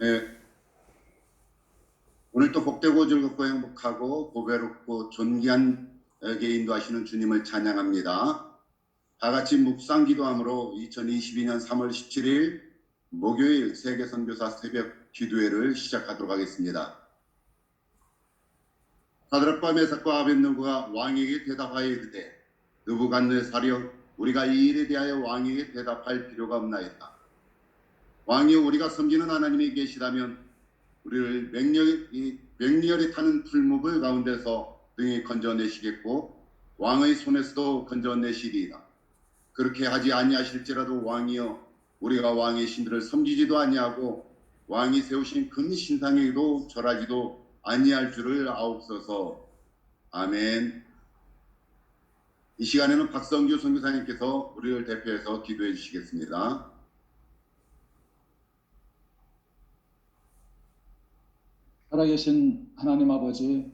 예, 오늘도 복되고 즐겁고 행복하고 보배롭고 존귀한게 인도하시는 주님을 찬양합니다. 다 같이 묵상 기도함으로 2022년 3월 17일 목요일 세계선교사 새벽 기도회를 시작하도록 하겠습니다. 사드락과 메삭과 아벳느고가 왕에게 대답하여 이르되 느부갓네살이여 우리가 이 일에 대하여 왕에게 대답할 필요가 없나이다. 왕이여 우리가 섬기는 하나님이 계시다면 우리를 맹렬히 타는 풀무불 가운데서 등에 건져내시겠고 왕의 손에서도 건져내시리이다. 그렇게 하지 아니하실지라도 왕이여 우리가 왕의 신들을 섬기지도 아니하고 왕이 세우신 금 신상에도 절하지도 아니할 줄을 아옵소서. 아멘. 이 시간에는 박성규 선교사님께서 우리를 대표해서 기도해 주시겠습니다. 살아계신 하나님 아버지,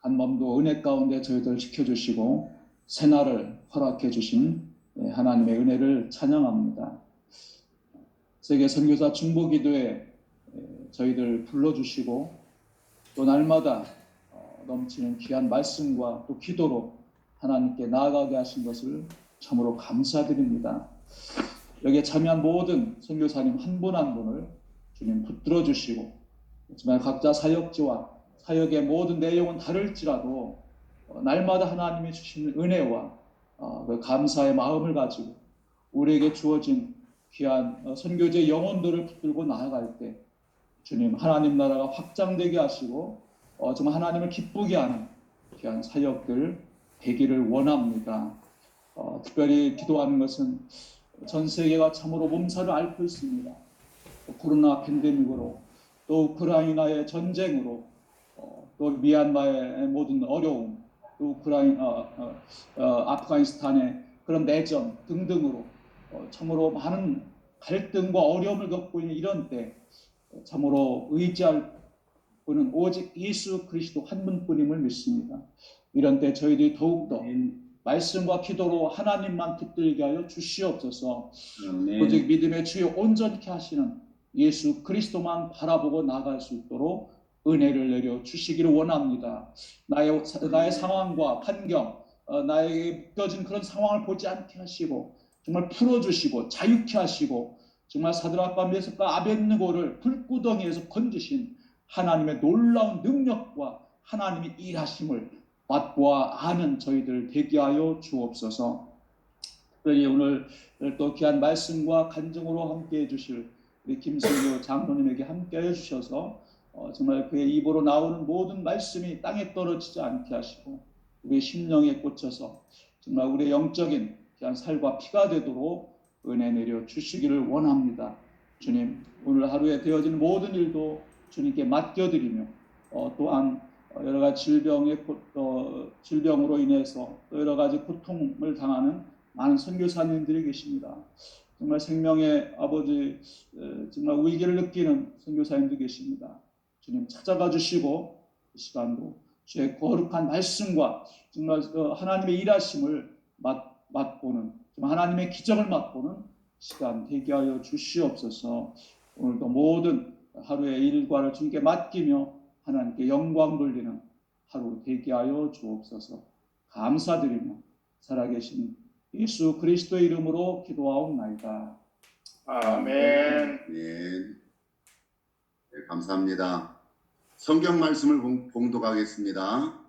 간밤도 은혜 가운데 저희들 지켜주시고 새날을 허락해 주신 하나님의 은혜를 찬양합니다. 세계 선교사 중보기도에 저희들 불러주시고 또 날마다 넘치는 귀한 말씀과 또 기도로 하나님께 나아가게 하신 것을 참으로 감사드립니다. 여기에 참여한 모든 선교사님 한 분 한 분을 주님 붙들어 주시고 정말 각자 사역지와 사역의 모든 내용은 다를지라도 날마다 하나님이 주시는 은혜와 그 감사의 마음을 가지고 우리에게 주어진 귀한 선교제 영혼들을 붙들고 나아갈 때 주님 하나님 나라가 확장되게 하시고 정말 하나님을 기쁘게 하는 귀한 사역들 되기를 원합니다. 특별히 기도하는 것은 전 세계가 참으로 몸살을 앓고 있습니다. 코로나 팬데믹으로 또 우크라이나의 전쟁으로 또 미얀마의 모든 어려움, 또 아프가니스탄의 그런 내전 등등으로 참으로 많은 갈등과 어려움을 겪고 있는 이런 때 참으로 의지할 분은 오직 예수 그리스도 한 분뿐임을 믿습니다. 이런 때 저희들이 더욱더 말씀과 기도로 하나님만 붙들게 하여 주시옵소서. 오직 믿음의 주여 온전케 하시는 예수 그리스도만 바라보고 나아갈 수 있도록 은혜를 내려 주시기를 원합니다. 나의 상황과 환경, 나에게 묶여진 그런 상황을 보지 않게 하시고 정말 풀어주시고 자유케 하시고 정말 사드락과 메삭과 아벳느고를 불구덩이에서 건지신 하나님의 놀라운 능력과 하나님의 일하심을 맛보아 아는 저희들 되게 하여 주옵소서. 특별히 오늘 또 귀한 말씀과 간증으로 함께해 주실 우리 김성교 장로님에게 함께해 주셔서 정말 그의 입으로 나오는 모든 말씀이 땅에 떨어지지 않게 하시고 우리의 심령에 꽂혀서 정말 우리의 영적인 귀한 살과 피가 되도록 은혜 내려 주시기를 원합니다. 주님, 오늘 하루에 되어지는 모든 일도 주님께 맡겨드리며 또한 여러 가지 질병으로 인해서 또 여러 가지 고통을 당하는 많은 선교사님들이 계십니다. 정말 생명의 아버지 정말 위기를 느끼는 선교사님도 계십니다. 주님 찾아가 주시고 이 시간도 주의 거룩한 말씀과 정말 하나님의 일하심을 맛보는 하나님의 기적을 맛보는 시간 되게 하여 주시옵소서. 오늘도 모든 하루의 일과를 주님께 맡기며 하나님께 영광 돌리는 하루 되게 하여 주옵소서. 감사드리며 살아계신 예수 그리스도의 이름으로 기도하옵나이다. 아멘. 네, 감사합니다. 성경 말씀을 봉독하겠습니다.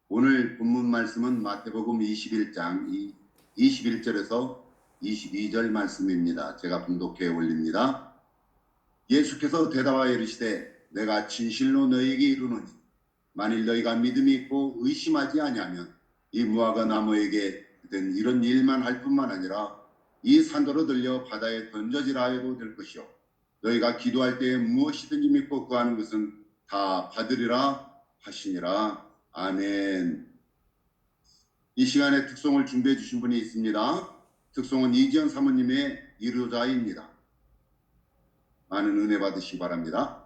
오늘 본문 말씀은 마태복음 21장 21절에서 22절 말씀입니다. 제가 봉독해 올립니다. 예수께서 대답하여 이르시되 내가 진실로 너희에게 이르노니 만일 너희가 믿음이 있고 의심하지 아니하면 이 무화과 나무에게 된 이런 일만 할 뿐만 아니라 이 산도로 들려 바다에 던져지라 해도 될 것이요 너희가 기도할 때에 무엇이든지 믿고 구하는 것은 다 받으리라 하시니라. 아멘. 이 시간에 특송을 준비해 주신 분이 있습니다. 특송은 이지연 사모님의 이루자입니다. 많은 은혜 받으시기 바랍니다.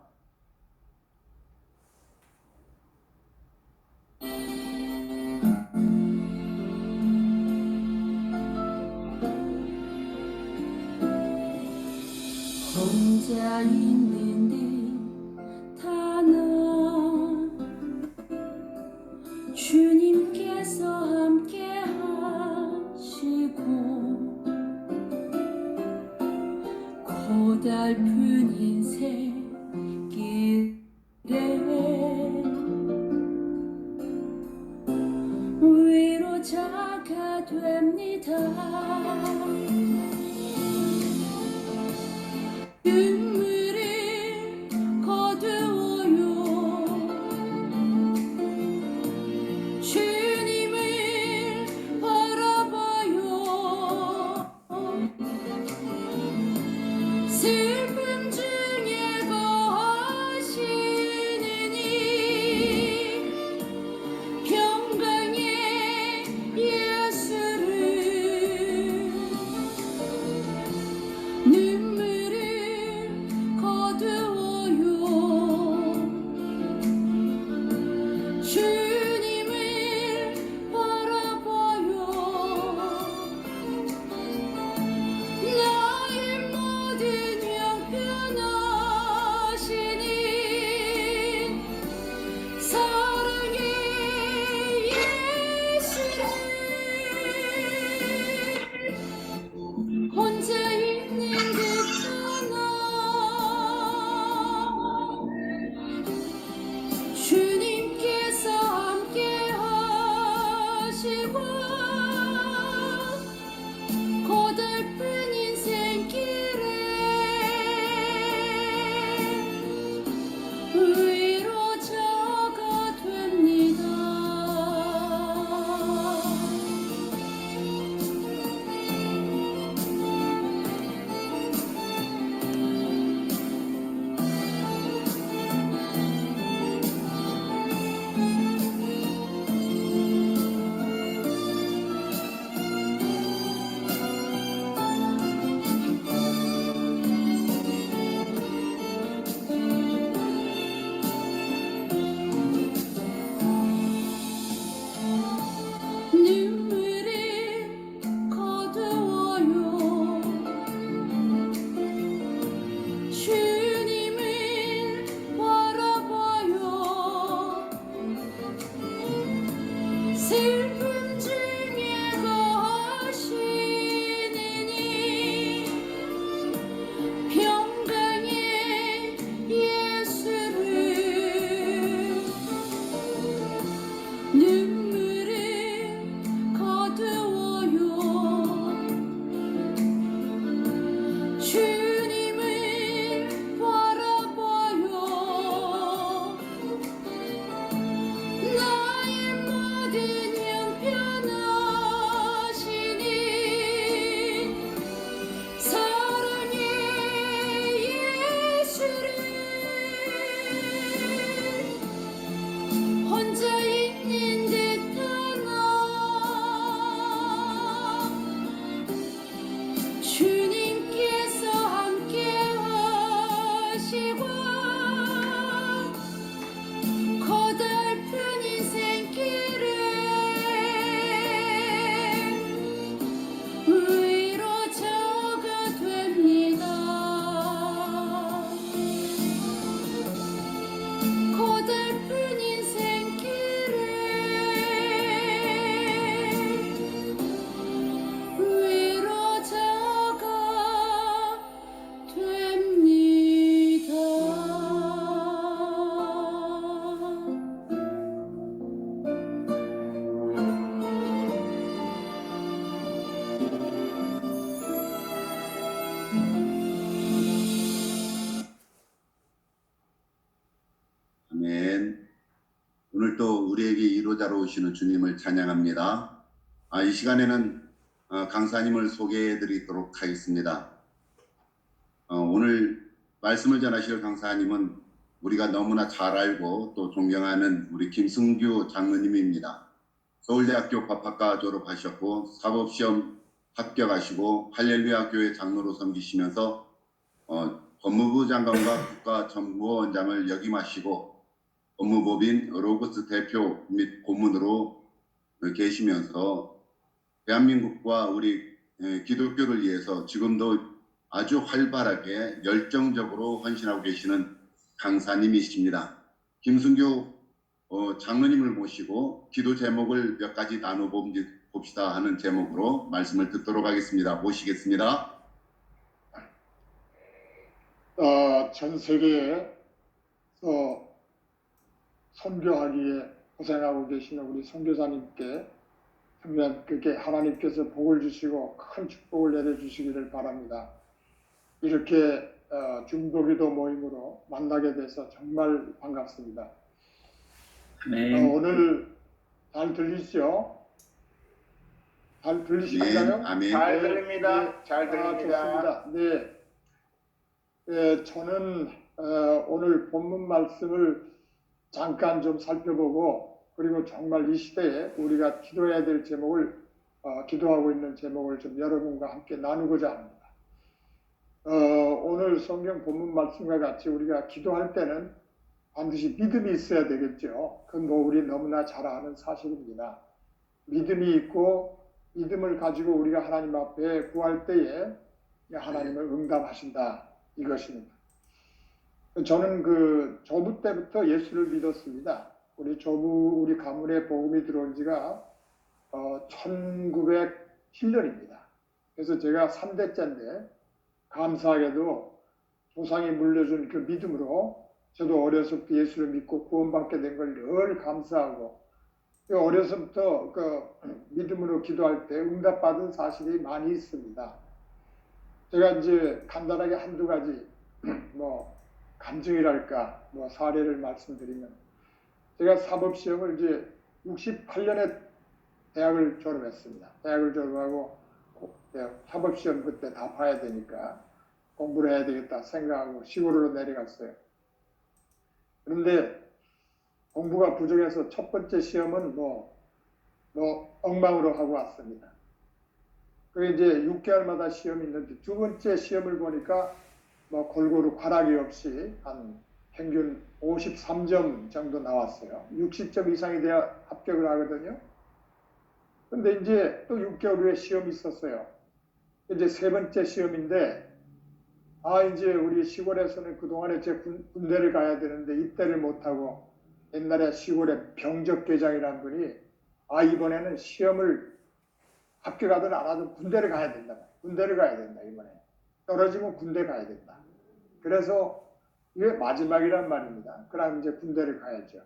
혼자 있는데 고달픈 인생 길에 위로자가 됩니다. 눈물을 거두어요. 주님을 바라봐요. 슬픔 중에 거하시는 이 평강의 예수를 눈물을 거두어요. 주님을 바라봐요. 나의 모든 형편하시니 사랑의 예수를 혼자 있는 듯하나 주님께서 함께 하시고 고달픈 인생길에 위로자가 됩니다. 눈물을 거두어요. 주님을 바라봐요. 슬픔 중에 거하시는 이 평강의 예수를 눈물을 거두어요. 주님을 바라봐요. 나의 모든 형편하시니 사랑의 예수를 혼자 있는 듯하나 주님께서 함께 하시고 고달픈 인생길에 위로자가 됩니다. 고달픈 인생길에 위로자가 됩니다. 아멘. 오늘 또 우리에게 이로자로 오시는 주님을 찬양합니다. 이 시간에는 강사님을 소개해 드리도록 하겠습니다. 오늘 말씀을 전하실 강사님은 우리가 너무나 잘 알고 또 존경하는 우리 김승규 장로님입니다. 서울대학교 법학과 졸업하셨고 사법시험 합격하시고 할렐루야 교회 장로로 섬기시면서 법무부 장관과 국가정보원장을 역임하시고 법무법인 로고스 대표 및 고문으로 계시면서 대한민국과 우리 기독교를 위해서 지금도 아주 활발하게 열정적으로 헌신하고 계시는 강사님이십니다. 김승규 장로님을 모시고 기도 제목을 몇 가지 나눠봅시다 하는 제목으로 말씀을 듣도록 하겠습니다. 모시겠습니다. 전 세계에서 선교하기에 고생하고 계시는 우리 선교사님께 그렇게 하나님께서 복을 주시고 큰 축복을 내려주시기를 바랍니다. 이렇게 중보기도 모임으로 만나게 돼서 정말 반갑습니다. 아멘. 오늘 잘 들리시죠? 잘 예, 들리시나요? 아멘. 네, 잘 들립니다. 네. 잘 들립니다. 좋습니다. 네. 저는 오늘 본문 말씀을 잠깐 좀 살펴보고 그리고 정말 이 시대에 우리가 기도해야 될 제목을 기도하고 있는 제목을 좀 여러분과 함께 나누고자 합니다. 오늘 성경 본문 말씀과 같이 우리가 기도할 때는 반드시 믿음이 있어야 되겠죠. 그건 뭐 우리 너무나 잘 아는 사실입니다. 믿음이 있고 믿음을 가지고 우리가 하나님 앞에 구할 때에 하나님을 응답하신다 이것입니다. 저는 그 조부 때부터 예수를 믿었습니다. 우리 조부 우리 가문에 복음이 들어온 지가 1907년입니다. 그래서 제가 3대째인데 감사하게도 조상이 물려준 그 믿음으로 저도 어려서부터 예수를 믿고 구원받게 된 걸 늘 감사하고 어려서부터 그 믿음으로 기도할 때 응답받은 사실이 많이 있습니다. 제가 이제 간단하게 한두 가지 뭐 감정이랄까 뭐 사례를 말씀드리면 제가 사법시험을 이제 68년에 대학을 졸업했습니다. 대학을 졸업하고 사법시험 그때 다 봐야 되니까 공부를 해야 되겠다 생각하고 시골으로 내려갔어요. 그런데 공부가 부족해서 첫 번째 시험은 뭐 엉망으로 하고 왔습니다. 그게 이제 6개월마다 시험이 있는데 두 번째 시험을 보니까 뭐 골고루 과락이 없이 한 평균 53점 정도 나왔어요. 60점 이상이 돼야 합격을 하거든요. 근데 이제 또 6개월 후에 시험이 있었어요. 이제 세 번째 시험인데 이제 우리 시골에서는 그동안에 제 군대를 가야 되는데 입대를 못하고 옛날에 시골에 병적계장이라는 분이 이번에는 시험을 합격하든 안 하든 군대를 가야 된다. 군대를 가야 된다 이번에. 떨어지면 군대 가야 된다. 그래서 이게 마지막이란 말입니다. 그럼 이제 군대를 가야죠.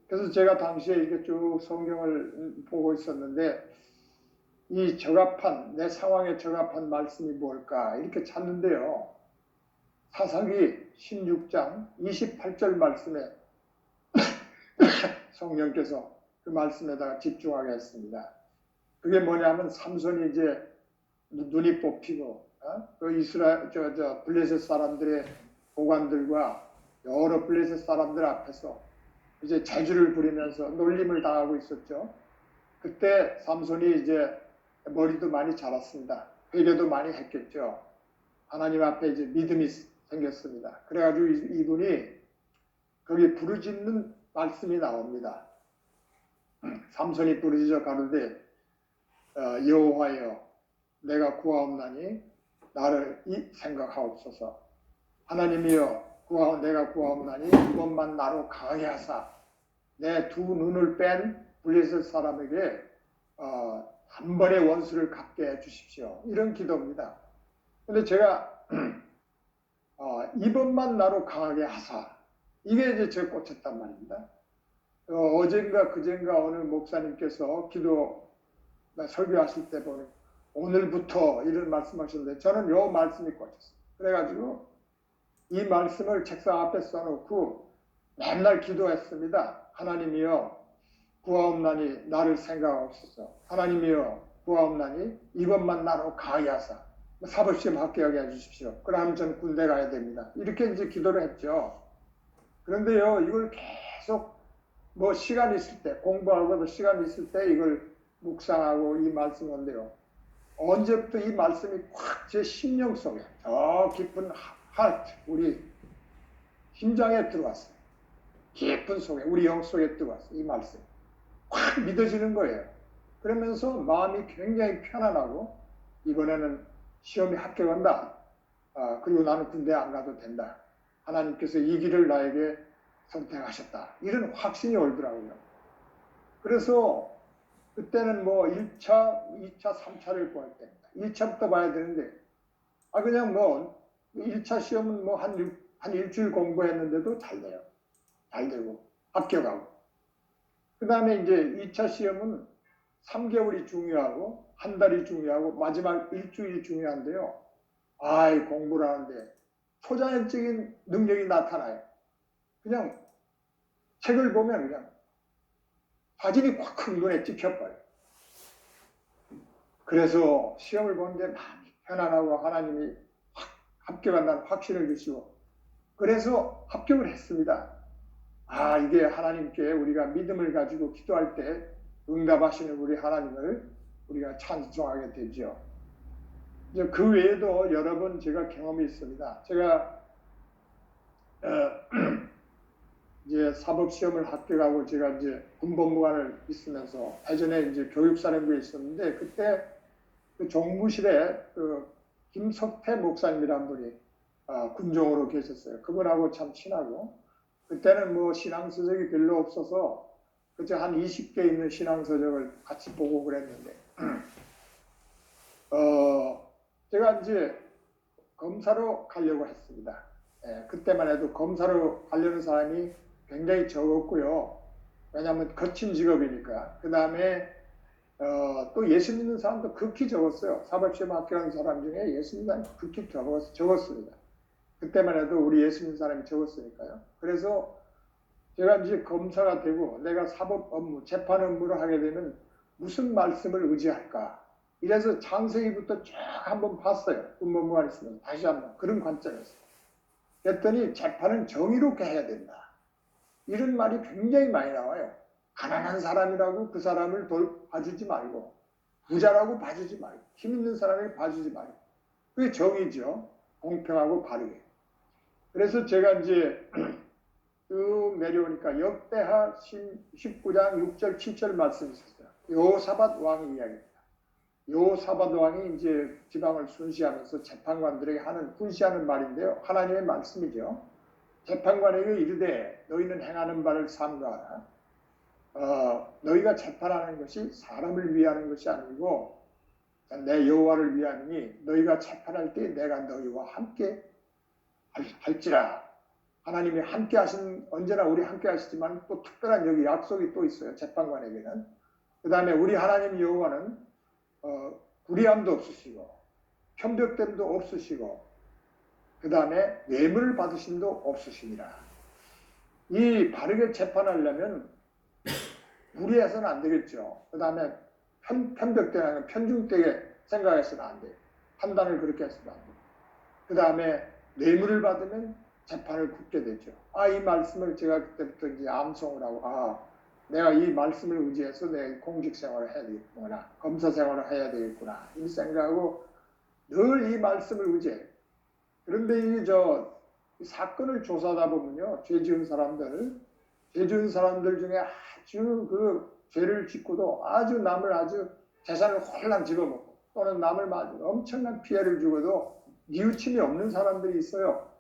그래서 제가 당시에 이게 쭉 성경을 보고 있었는데 이 적합한 내 상황에 적합한 말씀이 뭘까 이렇게 찾는데요. 사사기 16장 28절 말씀에 성령께서 그 말씀에다가 집중하게 했습니다. 그게 뭐냐면 삼손이 이제 눈이 뽑히고 그 이스라엘 블레셋 사람들의 보관들과 여러 블레셋 사람들 앞에서 이제 재주를 부리면서 놀림을 당하고 있었죠. 그때 삼손이 이제 머리도 많이 자랐습니다. 회개도 많이 했겠죠. 하나님 앞에 이제 믿음이 생겼습니다. 그래가지고 이분이 거기 부르짖는 말씀이 나옵니다. 삼손이 부르짖어 가로되 여호와여 내가 구하옵나니 나를 생각하옵소서. 하나님이여 내가 구하옵나니 이것만 나로 강하게 하사 내 두 눈을 뺀 블레셋 사람에게 한 번의 원수를 갚게 해주십시오. 이런 기도입니다. 근데 제가 이번만 나로 강하게 하사 이게 이제 제 꽂혔단 말입니다. 어젠가 그젠가 어느 목사님께서 기도 설교하실 때 보니 오늘부터 이런 말씀하셨는데 저는 요 말씀이 꽂혔어요. 그래가지고 이 말씀을 책상 앞에 써놓고 맨날 기도했습니다. 하나님이여 구하옵나니 나를 생각하옵소서. 하나님이여 구하옵나니 이것만 나로 강하게 하사 사법시험 합격하게 해주십시오. 그러면 저는 군대 가야 됩니다. 이렇게 이제 기도를 했죠. 그런데요 이걸 계속 뭐 시간 있을 때 공부하고도 시간 있을 때 이걸 묵상하고 이 말씀인데요. 언제부터 이 말씀이 확 제 심령 속에 저 깊은 하트 우리 심장에 들어왔어요. 깊은 속에 우리 영 속에 들어왔어요. 이 말씀 확 믿어지는 거예요. 그러면서 마음이 굉장히 편안하고 이번에는 시험에 합격한다. 그리고 나는 군대 안 가도 된다. 하나님께서 이 길을 나에게 선택하셨다. 이런 확신이 오더라고요. 그래서 그때는 뭐 1차, 2차, 3차를 보았답니다. 1차부터 봐야 되는데 그냥 뭐 1차 시험은 뭐 한 일주일 공부했는데도 잘 돼요. 잘 되고 합격하고. 그 다음에 이제 2차 시험은 3개월이 중요하고 한 달이 중요하고 마지막 일주일이 중요한데요. 아이 공부를 하는데 초자연적인 능력이 나타나요. 그냥 책을 보면 그냥 사진이 콱콱 눈에 찍혀버려요. 그래서 시험을 보는데 마음이 편안하고 하나님이 합격한다는 확신을 주시고 그래서 합격을 했습니다. 아 이게 하나님께 우리가 믿음을 가지고 기도할 때 응답하시는 우리 하나님을 우리가 찬송하게 되죠. 이제 그 외에도 여러 번 제가 경험이 있습니다. 제가 이제 사법시험을 합격하고 제가 이제 군법무관을 있으면서 예전에 이제 교육사령부에 있었는데 그때 그 종무실에 그 김석태 목사님이란 분이 군종으로 계셨어요. 그분하고 참 친하고 그때는 뭐 신앙서적이 별로 없어서 그저 한 20개 있는 신앙서적을 같이 보고 그랬는데 제가 이제 검사로 가려고 했습니다. 그때만 해도 검사로 가려는 사람이 굉장히 적었고요. 왜냐하면 거친 직업이니까. 그 다음에 또 예수 믿는 사람도 극히 적었어요. 사법시험 합격한 사람 중에 예수 믿는 사람이 극히 적었습니다. 그때만 해도 우리 예수 믿는 사람이 적었으니까요. 그래서 제가 이제 검사가 되고 내가 사법 업무, 재판 업무를 하게 되면 무슨 말씀을 의지할까? 이래서 창세기부터 쭉 한번 봤어요. 군법무관에 있으면 다시 한번 그런 관점에서. 그랬더니 재판은 정의롭게 해야 된다. 이런 말이 굉장히 많이 나와요. 가난한 사람이라고 그 사람을 봐주지 말고 부자라고 봐주지 말고 힘 있는 사람을 봐주지 말고 그게 정의죠. 공평하고 바르게. 그래서 제가 이제 쭉 내려오니까 역대하 19장 6절 7절 말씀이 있었어요. 여호사밧 왕의 이야기입니다. 여호사밧 왕이 이제 지방을 순시하면서 재판관들에게 훈시하는 말인데요. 하나님의 말씀이죠. 재판관에게 이르되 너희는 행하는 바를 삼가하라. 너희가 재판하는 것이 사람을 위하는 것이 아니고 내 여호와를 위함이니 너희가 재판할 때 내가 너희와 함께 할지라. 하나님이 함께 언제나 우리 함께 하시지만 또 특별한 여기 약속이 또 있어요. 재판관에게는. 그 다음에 우리 하나님 여호와는 불의함도 없으시고 편벽됨도 없으시고 그 다음에 뇌물을 받으심도 없으시니라. 이 바르게 재판하려면 무리해서는 안 되겠죠. 그 다음에 편벽되는 편중되게 생각해서는 안 돼요. 판단을 그렇게 해서는 안 돼요. 그 다음에 뇌물을 받으면 재판을 굽게 되죠. 이 말씀을 제가 그때부터 이제 암송을 하고 내가 이 말씀을 의지해서 내 공직 생활을 해야 되겠구나. 검사 생활을 해야 되겠구나. 이 생각하고 늘 이 말씀을 의지해요. 그런데 이 사건을 조사하다 보면요. 죄 지은 사람들 중에 아주 그 죄를 짓고도 아주 남을 아주 재산을 홀랑 집어먹고 또는 남을 엄청난 피해를 주고도 뉘우침이 없는 사람들이 있어요.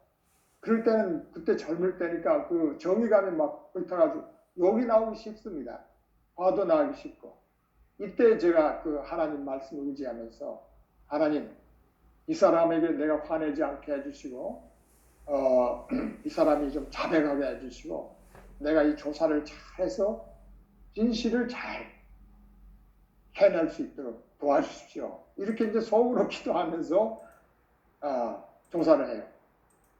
그럴 때는 그때 젊을 때니까 그 정의감이 막 불타가지고 욕이 나오기 쉽습니다. 화도 나기 쉽고. 이때 제가 그 하나님 말씀을 의지하면서 하나님 이 사람에게 내가 화내지 않게 해주시고 이 사람이 좀 자백하게 해주시고 내가 이 조사를 잘해서 진실을 잘 해낼 수 있도록 도와주십시오. 이렇게 이제 속으로 기도하면서 조사를 해요.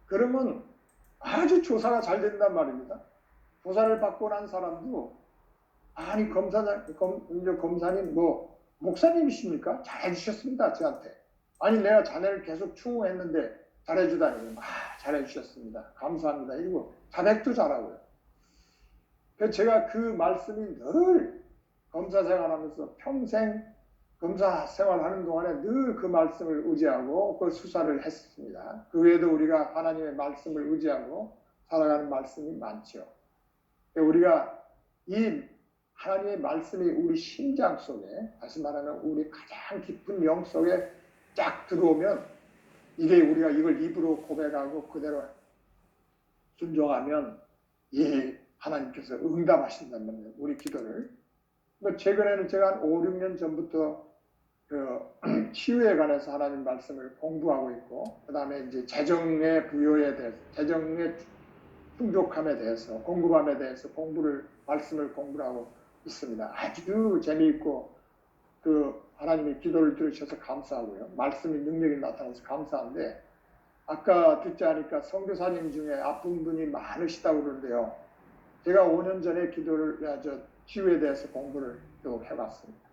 그러면 아주 조사가 잘 된단 말입니다. 조사를 받고 난 사람도 아니 검사님 뭐 목사님이십니까? 잘해주셨습니다 저한테. 아니 내가 자네를 계속 추궁했는데 잘해주다니 잘해주셨습니다. 감사합니다. 이러고 자백도 잘하고요. 그래서 제가 그 말씀이 늘 검사 생활하면서 평생 검사 생활하는 동안에 늘 그 말씀을 의지하고 그 수사를 했습니다. 그 외에도 우리가 하나님의 말씀을 의지하고 살아가는 말씀이 많죠. 우리가 이 하나님의 말씀이 우리 심장 속에 다시 말하면 우리 가장 깊은 영 속에 쫙 들어오면 이게 우리가 이걸 입으로 고백하고 그대로 순종하면 이 하나님께서 응답하신단 말이에요. 우리 기도를. 최근에는 제가 한 5, 6년 전부터 치유에 관해서 하나님 말씀을 공부하고 있고, 그 다음에 이제 재정의 부여에 대해서, 재정의 풍족함에 대해서, 공급함에 대해서 말씀을 공부하고 있습니다. 아주 재미있고, 하나님이 기도를 들으셔서 감사하고요. 말씀이 능력이 나타나서 감사한데, 아까 듣지 않으니까 선교사님 중에 아픈 분이 많으시다고 그러는데요. 제가 5년 전에 치유에 대해서 공부를 또 해봤습니다.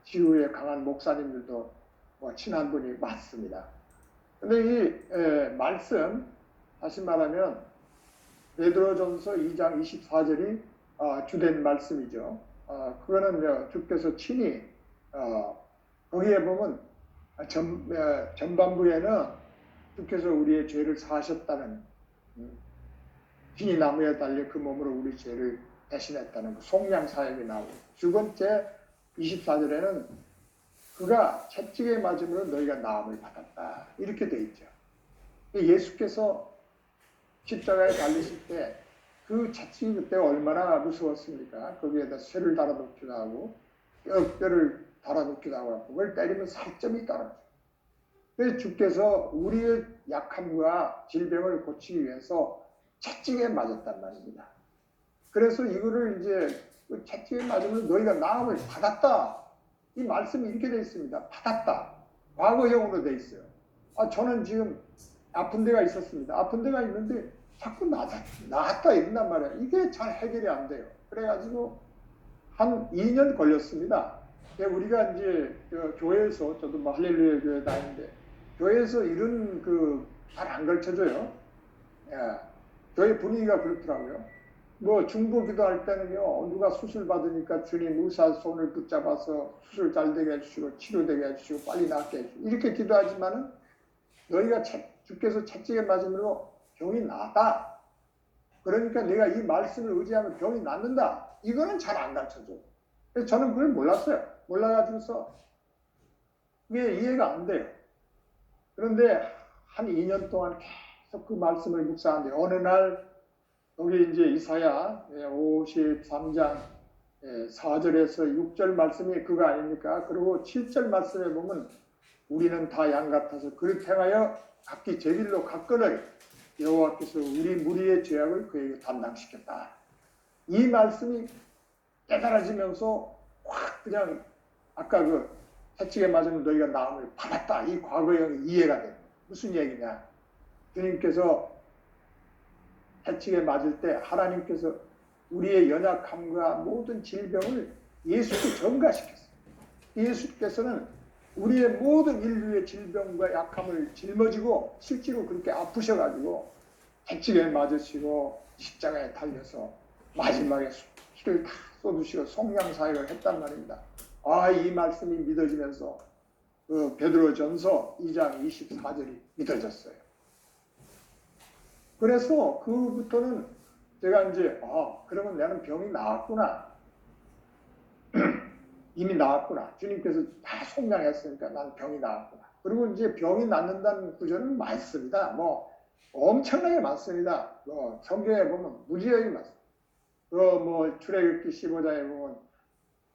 치유에 강한 목사님들도 친한 분이 많습니다. 근데 이 말씀, 다시 말하면 베드로전서 2장 24절이 주된 말씀이죠. 그거는 주께서 친히 거기에 보면 전반부에는 주께서 우리의 죄를 사하셨다는, 신이 나무에 달려 그 몸으로 우리 죄를 대신했다는 속량 사역이 나오고, 두 번째 24절에는 그가 채찍에 맞음으로 너희가 나음을 받았다, 이렇게 돼 있죠. 예수께서 십자가에 달리실 때 그 채찍이 그때 얼마나 무서웠습니까? 거기에다 쇠를 달아놓기도 하고 뼈를 달아놓기도 하고, 그걸 때리면 살점이 떨어져요. 그래서 주께서 우리의 약함과 질병을 고치기 위해서 채찍에 맞았단 말입니다. 그래서 이거를 이제 채찍에 맞으면 너희가 나음을 받았다, 이 말씀이 이렇게 되어 있습니다. 받았다, 과거형으로 되어 있어요. 저는 지금 아픈 데가 있었습니다. 아픈 데가 있는데 자꾸 나았다 이런단 말이에요. 이게 잘 해결이 안 돼요. 그래가지고 한 2년 걸렸습니다. 우리가 이제 교회에서, 저도 할렐루야 교회 다니는데, 교회에서 이런 잘 안 가르쳐줘요. 교회 분위기가 그렇더라고요. 중보 기도할 때는요, 누가 수술 받으니까 주님 의사 손을 붙잡아서 수술 잘 되게 해주시고 치료되게 해주시고 빨리 낫게 해주시고 이렇게 기도하지만은, 너희가 주께서 채찍에 맞음으로 병이 나다, 그러니까 내가 이 말씀을 의지하면 병이 낫는다, 이거는 잘 안 가르쳐줘요. 그래서 저는 그걸 몰랐어요. 몰라가지고서 그게 이해가 안 돼요. 그런데 한 2년 동안 계속 그 말씀을 묵상하는데, 어느 날 여기 이제 이사야 53장 4절에서 6절 말씀이 그거 아닙니까? 그리고 7절 말씀에 보면 우리는 다 양 같아서 그를 행하여 각기 제 길로 갔거늘 여호와께서 우리 무리의 죄악을 그에게 담당시켰다. 이 말씀이 깨달아지면서 확 그냥 아까 채찍에 맞으면 너희가 나음을 받았다, 이 과거형이 이해가 돼요. 무슨 얘기냐? 주님께서 채찍에 맞을 때 하나님께서 우리의 연약함과 모든 질병을 예수께 전가시켰어요. 예수께서는 우리의 모든 인류의 질병과 약함을 짊어지고 실제로 그렇게 아프셔가지고 채찍에 맞으시고 십자가에 달려서 마지막에 피를 다 쏟으시고 속량사역을 했단 말입니다. 이 말씀이 믿어지면서 베드로전서 2장 24절이 믿어졌어요. 그래서 그부터는 제가 이제 그러면 나는 병이 나았구나. 이미 나았구나. 주님께서 다 속량했으니까 난 병이 나았구나. 그리고 이제 병이 낫는다는 구절은 많습니다. 엄청나게 많습니다. 성경에 보면 무지하게 많습니다. 출애굽기 15장에 보면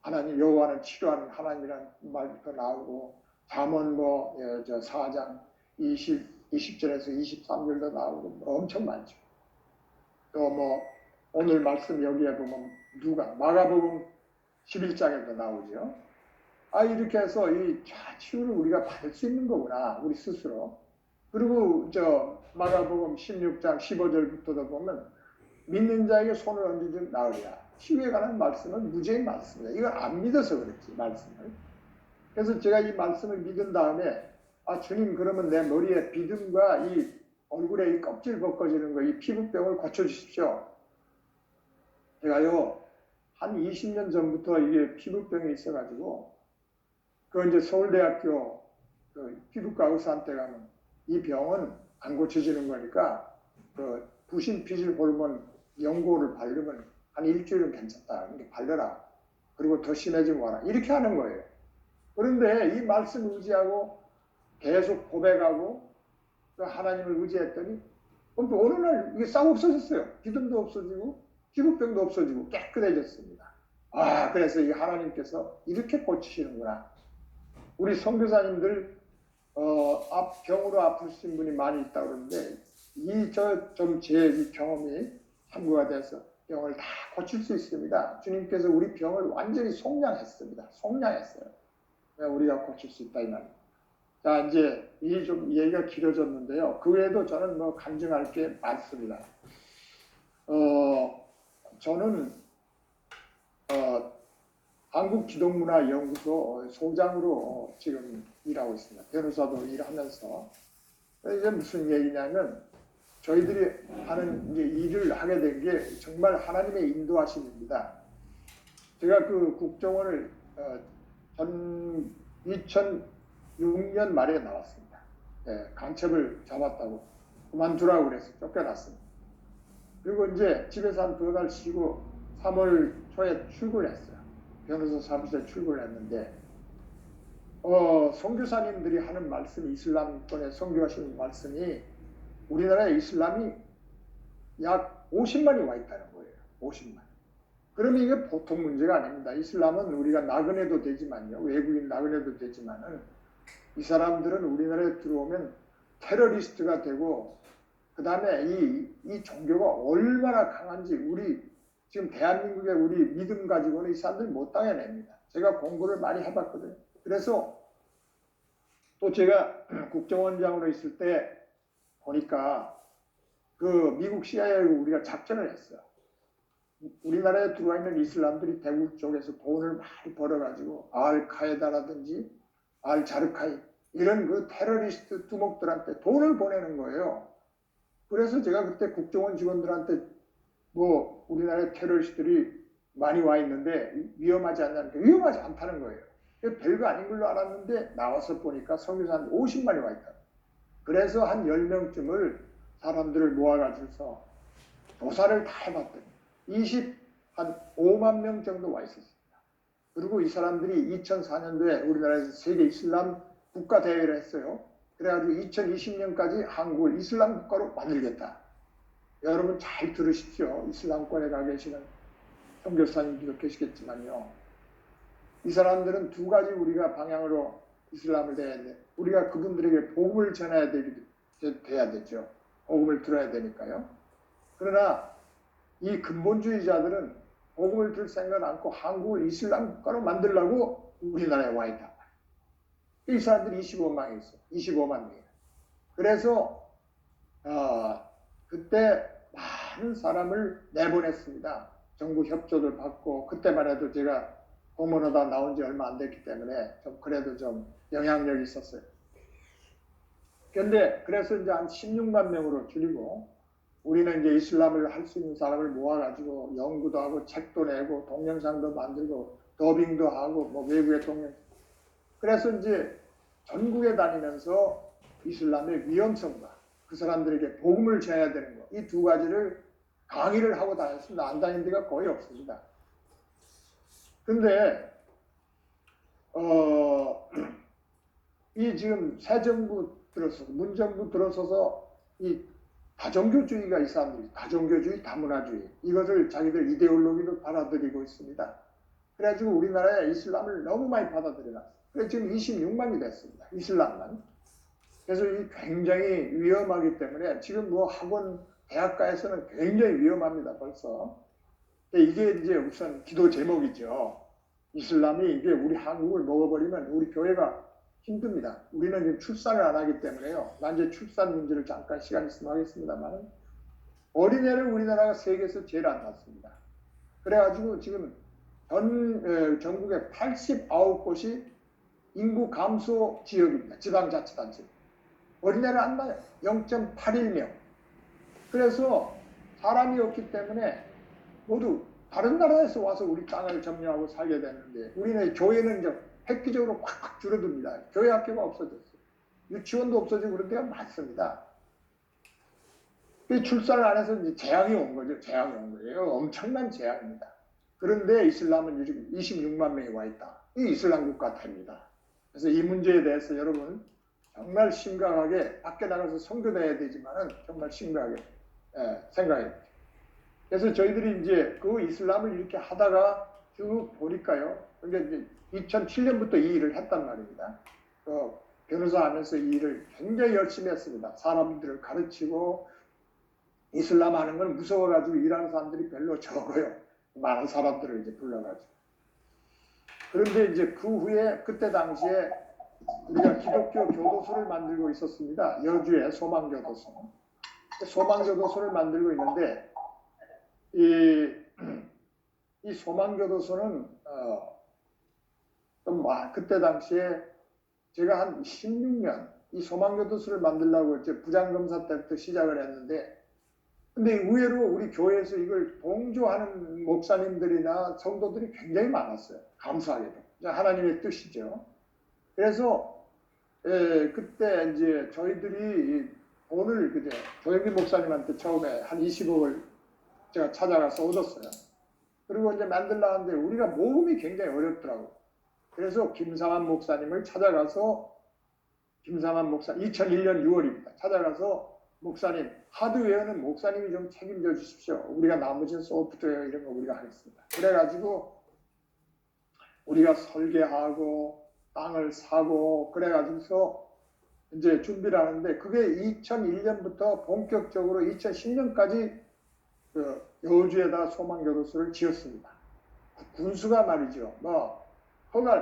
하나님 여호와는 치료하는 하나님이라는 말부터 나오고, 잠언 4장 20절에서 23절도 나오고 엄청 많죠. 또 오늘 말씀 여기에 보면 마가복음 11장에도 나오죠. 이렇게 해서 이 치유를 우리가 받을 수 있는 거구나, 우리 스스로. 그리고 마가복음 16장 15절부터도 보면 믿는 자에게 손을 얹으면 나으리라. 치유에 관한 말씀은 무지하게 많습니다. 이걸 안 믿어서 그렇지, 말씀을. 그래서 제가 이 말씀을 믿은 다음에 주님, 그러면 내 머리에 비듬과 이 얼굴에 이 껍질 벗겨지는 거, 이 피부병을 고쳐주십시오. 제가요 한 20년 전부터 이게 피부병이 있어가지고 이제 서울대학교 피부과 의사한테 가면 이 병은 안 고쳐지는 거니까 부신 피질 호르몬 연고를 바르면 한 일주일은 괜찮다, 이렇게 바르라. 그리고 더 심해지면 와라, 이렇게 하는 거예요. 그런데 이 말씀을 의지하고 계속 고백하고 하나님을 의지했더니 어느 날 이게 싹 없어졌어요. 기름도 없어지고 피부병도 없어지고 깨끗해졌습니다. 그래서 이 하나님께서 이렇게 고치시는구나. 우리 선교사님들 병으로 아프신 분이 많이 있다 그러는데 제 경험이 참고가 돼서 병을 다 고칠 수 있습니다. 주님께서 우리 병을 완전히 속량했습니다. 속량했어요. 우리가 고칠 수 있다 이 말입니다. 자, 이제 좀 얘기가 길어졌는데요. 그 외에도 저는 뭐 간증할 게 많습니다. 저는 한국기독문화연구소 소장으로 지금 일하고 있습니다. 변호사도 일하면서. 이게 무슨 얘기냐면 저희들이 하는 이제 일을 하게 된 게 정말 하나님의 인도하심입니다. 제가 그 국정원을 2006년 말에 나왔습니다. 간첩을 잡았다고 그만두라고 그래서 쫓겨났습니다. 그리고 이제 집에서 한 2달 쉬고 3월 초에 출근했어요. 변호사 사무실에 출근했는데 선교사님들이 하는 말씀이 이슬람권에 선교하시는 말씀이 우리나라에 이슬람이 약 50만이 와 있다는 거예요. 50만. 그러면 이게 보통 문제가 아닙니다. 이슬람은 우리가 나그네도 되지만요. 외국인 나그네도 되지만은 이 사람들은 우리나라에 들어오면 테러리스트가 되고 그 다음에 이 종교가 얼마나 강한지 지금 대한민국의 우리 믿음 가지고는 이 사람들이 못 당해냅니다. 제가 공부를 많이 해봤거든요. 그래서 또 제가 국정원장으로 있을 때 보니까 그 미국 CIA하고 우리가 작전을 했어요. 우리나라에 들어와 있는 이슬람들이 대구 쪽에서 돈을 많이 벌어가지고 알카에다라든지 알자르카이 이런 그 테러리스트 두목들한테 돈을 보내는 거예요. 그래서 제가 그때 국정원 직원들한테 뭐 우리나라에 테러리스트들이 많이 와 있는데 위험하지 않냐는 게 위험하지 않다는 거예요. 별거 아닌 걸로 알았는데 나와서 보니까 선교사님 50만이 와 있다. 그래서 한 10명쯤을 사람들을 모아가지고서 조사를 다 해봤더니 한 5만 명 정도 와 있었습니다. 그리고 이 사람들이 2004년도에 우리나라에서 세계 이슬람 국가 대회를 했어요. 그래가지고 2020년까지 한국을 이슬람 국가로 만들겠다. 여러분 잘 들으십시오. 이슬람권에 가 계시는 선교사님들도 계시겠지만요. 이 사람들은 두 가지 우리가 방향으로 이슬람을 대해야 돼. 우리가 그분들에게 복음을 전해야 돼야 되죠. 복음을 들어야 되니까요. 그러나 이 근본주의자들은 복음을 들 생각 않고 한국을 이슬람 국가로 만들려고 우리나라에 와 있다. 이 사람들이 25만이 있어요. 25만 명이에요. 그래서 그때 많은 사람을 내보냈습니다. 정부 협조를 받고 그때만 해도 제가 공무원하다 나온 지 얼마 안 됐기 때문에 그래도 좀 영향력이 있었어요. 그래서 이제 한 16만 명으로 줄이고 우리는 이제 이슬람을 할 수 있는 사람을 모아가지고 연구도 하고 책도 내고 동영상도 만들고 더빙도 하고 뭐 외국의 동영상. 그래서 이제 전국에 다니면서 이슬람의 위험성과 그 사람들에게 복음을 전해야 되는 것, 이 두 가지를 강의를 하고 다녔습니다. 안 다닌 데가 거의 없습니다. 근데 이 지금 새 정부 들어서서 문정부 들어서서 이 다종교주의가 이 사람들이 다종교주의, 다문화주의 이것을 자기들 이데올로기로 받아들이고 있습니다. 그래가지고 우리나라에 이슬람을 너무 많이 받아들여놨어요. 그래서 지금 26만이 됐습니다. 이슬람만. 그래서 이 굉장히 위험하기 때문에 지금 뭐 학원, 대학가에서는 굉장히 위험합니다. 벌써. 이게 이제 우선 기도 제목이죠. 이슬람이 이게 우리 한국을 먹어버리면 우리 교회가 힘듭니다. 우리는 지금 출산을 안 하기 때문에요. 난 이제 출산 문제를 잠깐 시간 있으면 하겠습니다만 어린애를 우리나라가 세계에서 제일 안 낳습니다. 그래가지고 지금 전국에 89곳이 인구 감소 지역입니다. 지방자치단체. 어린애를 안 낳아요. 0.81명. 그래서 사람이 없기 때문에 모두 다른 나라에서 와서 우리 땅을 점령하고 살게 되는데 우리는 교회는 이제 획기적으로 꽉 줄어듭니다. 교회 학교가 없어졌어요. 유치원도 없어지고 그런 데가 많습니다. 출산을 안 해서 이제 재앙이 온 거죠. 재앙이 온 거예요. 엄청난 재앙입니다. 그런데 이슬람은 지금 26만 명이 와 있다. 이 이슬람 국가 됩니다. 그래서 이 문제에 대해서 여러분 정말 심각하게 밖에 나가서 선교해야 되지만은 정말 심각하게 생각해야 돼요. 그래서 저희들이 이제 그 이슬람을 이렇게 하다가 쭉 보니까요. 그러니까 이제 2007년부터 이 일을 했단 말입니다. 변호사 하면서 이 일을 굉장히 열심히 했습니다. 사람들을 가르치고 이슬람 하는 건 무서워가지고 일하는 사람들이 별로 적어요. 많은 사람들을 이제 불러가지고. 그런데 이제 그 후에 그때 당시에 우리가 기독교 교도소를 만들고 있었습니다. 여주에 소망교도소. 소망교도소를 만들고 있는데 이 소망교도소는 그때 당시에 제가 한 16년 이 소망교도소를 만들려고 이제 부장검사 때부터 시작을 했는데 근데 의외로 우리 교회에서 이걸 동조하는 목사님들이나 성도들이 굉장히 많았어요. 감사하게도. 하나님의 뜻이죠. 그래서 그때 이제 저희들이 돈을 그제 조영기 목사님한테 처음에 한 20억을 제가 찾아가서 얻었어요. 그리고 이제 만들라 하는데 우리가 모금이 굉장히 어렵더라고요. 그래서 김상환 목사님을 찾아가서 2001년 6월입니다. 찾아가서 목사님, 하드웨어는 목사님이 좀 책임져 주십시오. 우리가 나머지는 소프트웨어 이런 거 우리가 하겠습니다. 그래가지고 우리가 설계하고 땅을 사고 그래가지고서 이제 준비를 하는데 그게 2001년부터 본격적으로 2010년까지 그 여주에다 소망교도소를 지었습니다. 군수가 말이죠.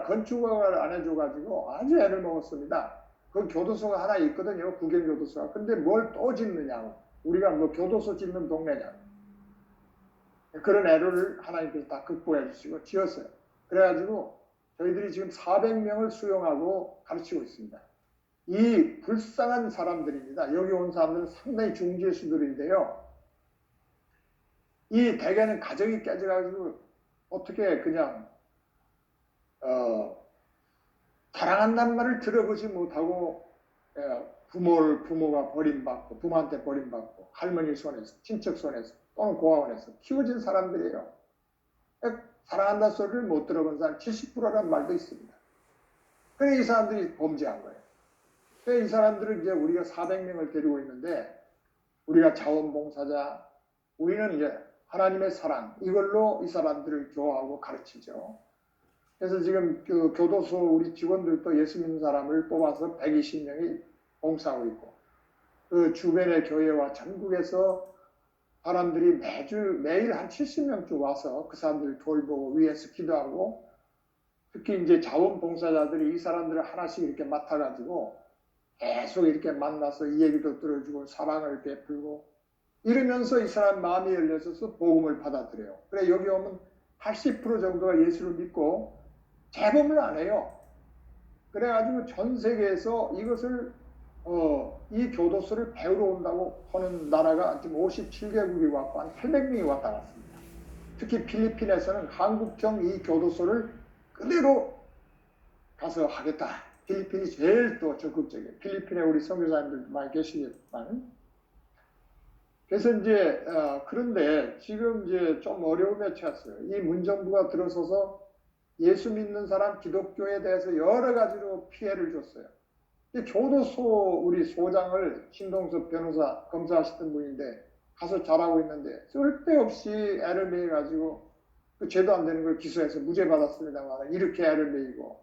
건축허가를 안 해줘가지고 아주 애를 먹었습니다. 그 교도소가 하나 있거든요. 구경교도소가. 근데 뭘 또 짓느냐고. 우리가 뭐 교도소 짓는 동네냐고. 그런 애를 하나님께서 다 극복해 주시고 지었어요. 그래가지고 저희들이 지금 400명을 수용하고 가르치고 있습니다. 이 불쌍한 사람들입니다. 여기 온 사람들은 상당히 중지수들인데요. 이 대개는 가정이 깨져가지고 어떻게 그냥 사랑한다는 말을 들어보지 못하고 부모가 버림받고 부모한테 버림받고 할머니 손에서 친척 손에서 또는 고아원에서 키워진 사람들이에요. 사랑한다는 소리를 못 들어본 사람 70%라는 말도 있습니다. 그래 이 사람들이 범죄한 거예요. 그래 이 사람들을 이제 우리가 400명을 데리고 있는데 우리가 자원봉사자 우리는 이제 하나님의 사랑 이걸로 이 사람들을 교화하고 가르치죠. 그래서 지금 그 교도소 우리 직원들도 예수 믿는 사람을 뽑아서 120명이 봉사하고 있고 그 주변의 교회와 전국에서 사람들이 매일 한 70명쯤 와서 그 사람들을 돌보고 위에서 기도하고 특히 이제 자원봉사자들이 이 사람들을 하나씩 이렇게 맡아가지고 계속 이렇게 만나서 이 얘기도 들어주고 사랑을 베풀고 이러면서 이 사람 마음이 열려서 복음을 받아들여요. 그래 여기 오면 80% 정도가 예수를 믿고 재범을 안 해요. 그래가지고 전 세계에서 이것을 이 교도소를 배우러 온다고 하는 나라가 지금 57개국이 왔고 한 800명이 왔다 갔습니다. 특히 필리핀에서는 한국형 이 교도소를 그대로 가서 하겠다. 필리핀이 제일 또 적극적이에요. 필리핀에 우리 선교사님들 많이 계시겠지만. 그래서 이제 그런데 지금 이제 좀 어려움에 처했어요. 이 문정부가 들어서서 예수 믿는 사람 기독교에 대해서 여러 가지로 피해를 줬어요. 교도소 우리 소장을 신동섭 변호사 검사하시던 분인데 가서 잘하고 있는데 쓸데없이 애를 매여가지고 그 죄도 안 되는 걸 기소해서 무죄 받았습니다만 이렇게 애를 매이고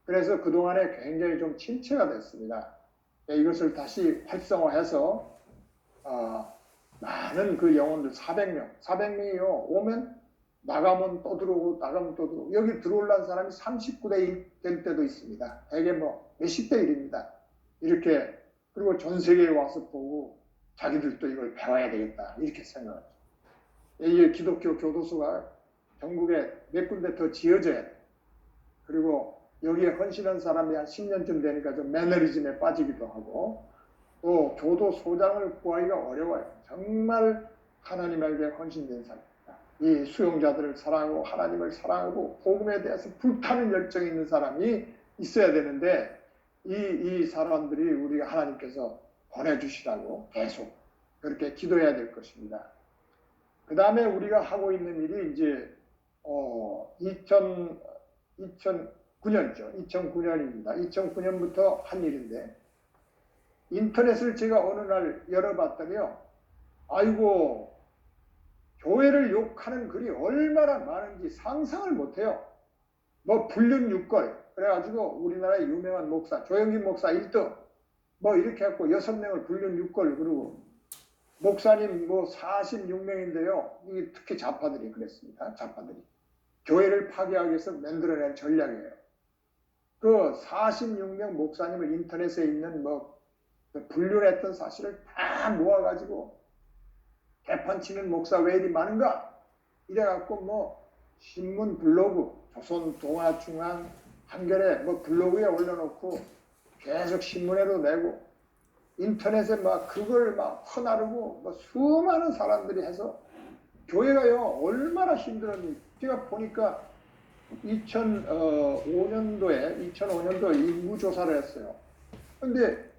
그래서 그동안에 굉장히 좀 침체가 됐습니다. 이것을 다시 활성화해서 많은 그 영혼들 400명이요 오면 나가면 또 들어오고 나가면 또 들어오고 여기 들어올라는 사람이 39대 1 될 때도 있습니다. 대개 뭐 몇십 대 1입니다. 이렇게 그리고 전 세계에 와서 보고 자기들도 이걸 배워야 되겠다 이렇게 생각하죠. 이 기독교 교도소가 전국에 몇 군데 더 지어져야 돼요. 그리고 여기에 헌신한 사람이 한 10년쯤 되니까 좀 매너리즘에 빠지기도 하고 또 교도소장을 구하기가 어려워요. 정말 하나님에게 헌신된 사람. 이 수용자들을 사랑하고 하나님을 사랑하고 복음에 대해서 불타는 열정이 있는 사람이 있어야 되는데 이 사람들이 우리가 하나님께서 보내주시라고 계속 그렇게 기도해야 될 것입니다. 그 다음에 우리가 하고 있는 일이 이제 2009년이죠. 2009년입니다. 2009년부터 한 일인데 인터넷을 제가 어느 날 열어봤더니요. 아이고 교회를 욕하는 글이 얼마나 많은지 상상을 못해요. 뭐 불륜 육걸 그래가지고 우리나라의 유명한 목사 조영진 목사 1등 뭐 이렇게 해갖고 6명을 불륜 육걸 그러고 목사님 뭐 46명인데요. 이게 특히 좌파들이 그랬습니다. 좌파들이 교회를 파괴하기 위해서 만들어낸 전략이에요. 그 46명 목사님을 인터넷에 있는 뭐 불륜했던 사실을 다 모아가지고 개판치는 목사 왜 이리 많은가? 이래갖고 뭐 신문 블로그 조선 동아중앙 한겨레 뭐 블로그에 올려놓고 계속 신문에도 내고 인터넷에 막 그걸 막 퍼나르고 뭐 수많은 사람들이 해서 교회가요 얼마나 힘들었니? 제가 보니까 2005년도에 인구 조사를 했어요. 근데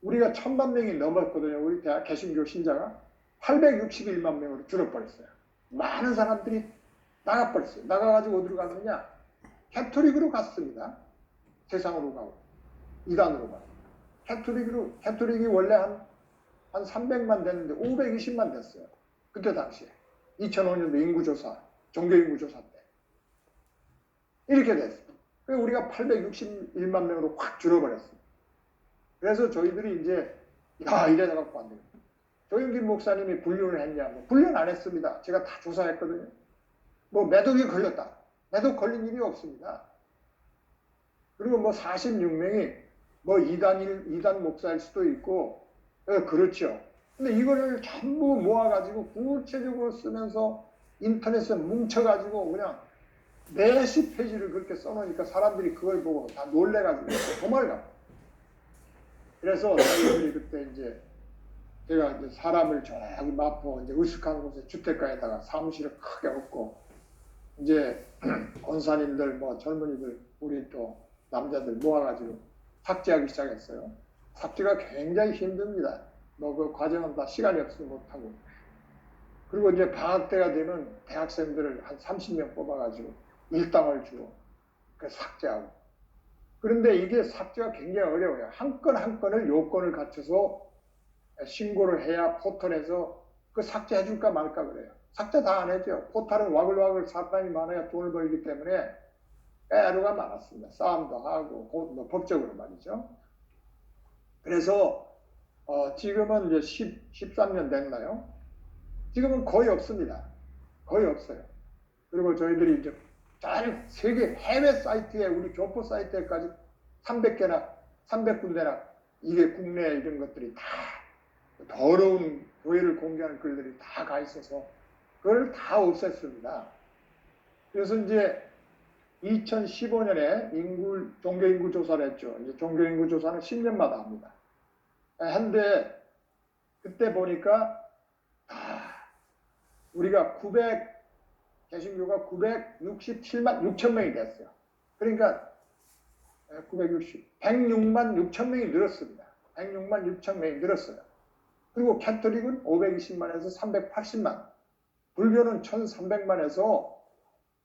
우리가 1000만 명이 넘었거든요. 우리 대학 개신교 신자가 861만 명으로 줄어버렸어요. 많은 사람들이 나가버렸어요. 나가가지고 어디로 갔느냐? 캐토릭으로 갔습니다. 세상으로 가고 이단으로 가고 캐토릭이 원래 한 300만 됐는데 520만 됐어요. 그때 당시에 2005년도 인구조사 종교인구조사 때 이렇게 됐어요. 그래서 우리가 861만 명으로 확 줄어버렸어요. 그래서 저희들이 이제 이래 갖고 안 돼요. 조영진 목사님이 불륜을 했냐고. 불륜 안 했습니다. 제가 다 조사했거든요. 뭐 매독이 걸렸다. 매독 걸린 일이 없습니다. 그리고 뭐 46명이 뭐 이단 목사일 수도 있고 그렇죠. 근데 이거를 전부 모아가지고 구체적으로 쓰면서 인터넷에 뭉쳐가지고 그냥 40페이지를 그렇게 써놓으니까 사람들이 그걸 보고 다 놀래가지고 도망을 가. 그래서 저희들이 그때 이제 제가 이제 사람을 저기 마포 이제 으슥한 곳에 주택가에다가 사무실을 크게 얻고 이제 권사님들 뭐 젊은이들 우리 또 남자들 모아가지고 삭제하기 시작했어요. 삭제가 굉장히 힘듭니다. 뭐 그 과정은 다 시간이 없어서 못하고. 그리고 이제 방학 때가 되면 대학생들을 한 30명 뽑아가지고 일당을 주고 그 삭제하고. 그런데 이게 삭제가 굉장히 어려워요. 한 건 한 건을 요건을 갖춰서 신고를 해야 포털에서 그 삭제해 줄까 말까 그래요. 삭제 다 안 해죠. 포털은 와글와글 사람이 많아야 돈을 벌기 때문에 애로가 많았습니다. 싸움도 하고 뭐 법적으로 말이죠. 그래서 지금은 이제 13년 됐나요? 지금은 거의 없습니다. 거의 없어요. 그리고 저희들이 이제 잘 세계 해외 사이트에 우리 교포 사이트에까지 300개나 300군데나 이게 국내 이런 것들이 다 더러운 교회를 공개하는 글들이 다 가 있어서 그걸 다 없앴습니다. 그래서 이제 2015년에 종교인구 조사를 했죠. 이제 종교인구 조사는 10년마다 합니다. 한데 그때 보니까 우리가 개신교가 967만 6천 명이 됐어요. 그러니까 106만 6천 명이 늘었습니다. 106만 6천 명이 늘었어요. 그리고 캐톨릭은 520만에서 380만, 불교는 1300만에서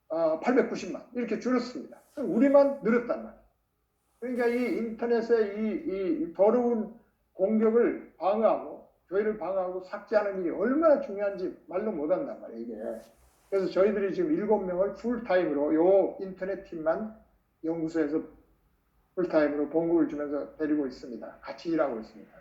890만 이렇게 줄었습니다. 우리만 늘었단 말이에요. 그러니까 이 인터넷의 이 더러운 공격을 방어하고 교회를 방어하고 삭제하는 일이 얼마나 중요한지 말로 못한단 말이에요. 이게. 그래서 저희들이 지금 7명을 풀타임으로 요 인터넷 팀만 연구소에서 풀타임으로 봉급을 주면서 데리고 있습니다. 같이 일하고 있습니다.